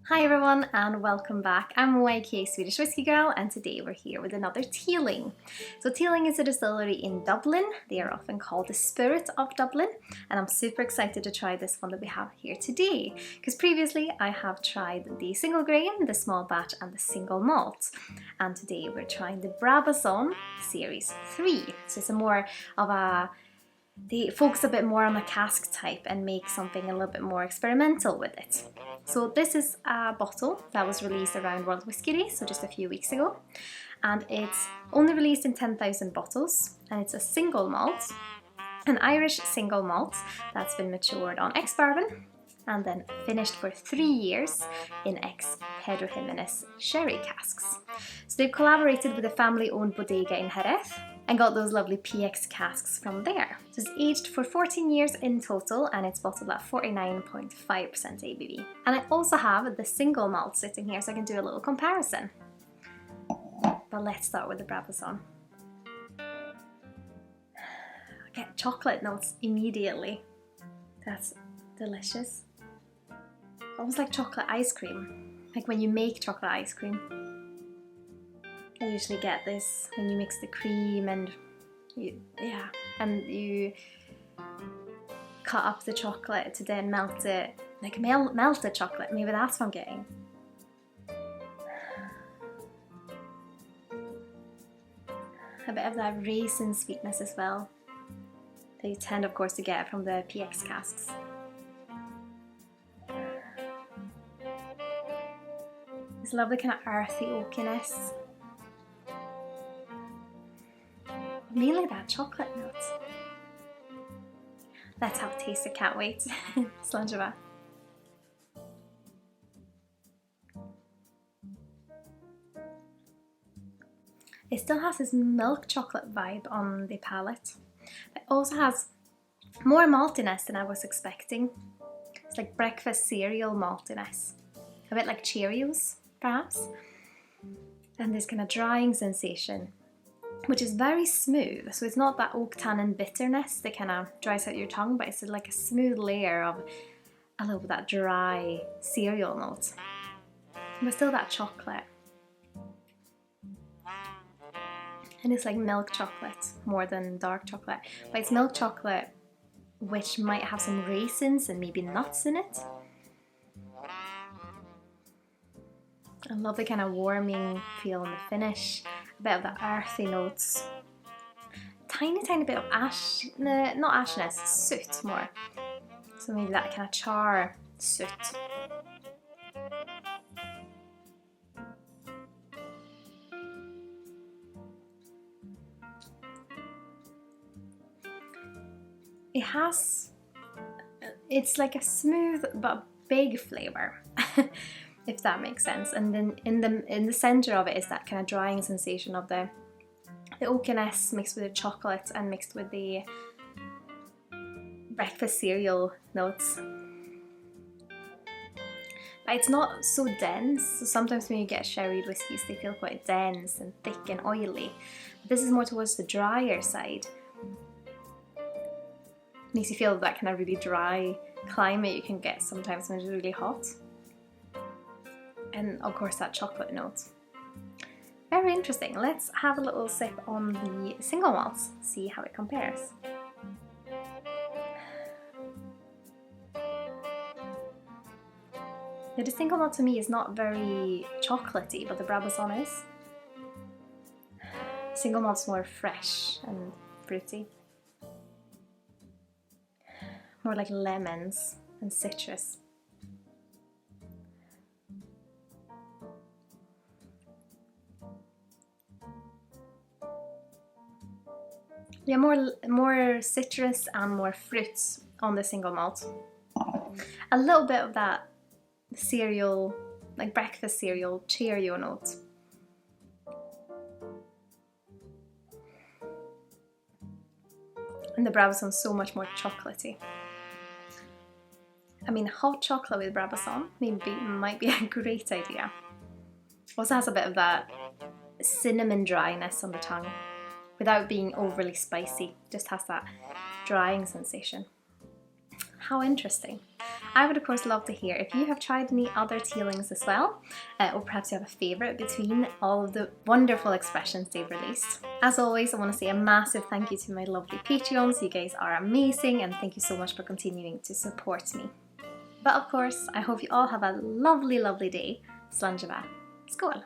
Hi everyone and welcome back. I'm YK Swedish Whiskey Girl and today we're here with another Teeling. So Teeling is a distillery in Dublin. They are often called the Spirit of Dublin and I'm super excited to try this one that we have here today because previously I have tried the single grain, the small batch and the single malt, and today we're trying the Brabazon Series 3. So it's they focus a bit more on the cask type and make something a little bit more experimental with it. So this is a bottle that was released around World Whisky Day, so just a few weeks ago. And it's only released in 10,000 bottles and it's a single malt, an Irish single malt that's been matured on ex-bourbon and then finished for 3 years in ex-Pedro Jimenez sherry casks. So they've collaborated with a family-owned bodega in Jerez and got those lovely PX casks from there. So it's aged for 14 years in total and it's bottled at 49.5% ABV. And I also have the single malt sitting here so I can do a little comparison. But let's start with the Brabazon. I get chocolate notes immediately. That's delicious. Almost like chocolate ice cream. Like when you make chocolate ice cream. I usually get this when you mix the cream and you cut up the chocolate to then melt it, like melted chocolate. Maybe that's what I'm getting. A bit of that raisin sweetness as well. That you tend, of course, to get from the PX casks. This lovely kind of earthy oakiness. Mainly that chocolate note. Let's have a taste, I can't wait. Slanjava. It still has this milk chocolate vibe on the palate. It also has more maltiness than I was expecting. It's like breakfast cereal maltiness. A bit like Cheerios, perhaps. And this kind of drying sensation, which is very smooth. So it's not that oak tannin bitterness that kind of dries out your tongue, but it's like a smooth layer of a little bit of that dry cereal note. But still that chocolate. And it's like milk chocolate more than dark chocolate. But it's milk chocolate which might have some raisins and maybe nuts in it. I love the kind of warming feel in the finish. A bit of the earthy notes. Tiny bit of ash, not ashiness, soot more. So maybe that kind of char soot. It's like a smooth but big flavour. If that makes sense. And then in the center of it is that kind of drying sensation of the oakiness mixed with the chocolate and mixed with the breakfast cereal notes. But it's not so dense. So sometimes when you get sherried whiskies, they feel quite dense and thick and oily. But this is more towards the drier side. Makes you feel that kind of really dry climate you can get sometimes when it's really hot. And of course that chocolate note. Very interesting. Let's have a little sip on the single malt, see how it compares. The single malt to me is not very chocolatey, but the Brabazon is. Single malt's more fresh and fruity. More like lemons and citrus. Yeah, more citrus and more fruits on the single malt. A little bit of that cereal, like breakfast cereal, Cheerio note. And the Brabazon's so much more chocolatey. I mean, hot chocolate with Brabazon might be a great idea. Also has a bit of that cinnamon dryness on the tongue without being overly spicy, just has that drying sensation. How interesting. I would of course love to hear if you have tried any other Teelings as well, or perhaps you have a favourite between all of the wonderful expressions they've released. As always, I want to say a massive thank you to my lovely Patreons. You guys are amazing, and thank you so much for continuing to support me. But of course, I hope you all have a lovely, lovely day. Slán. Skål!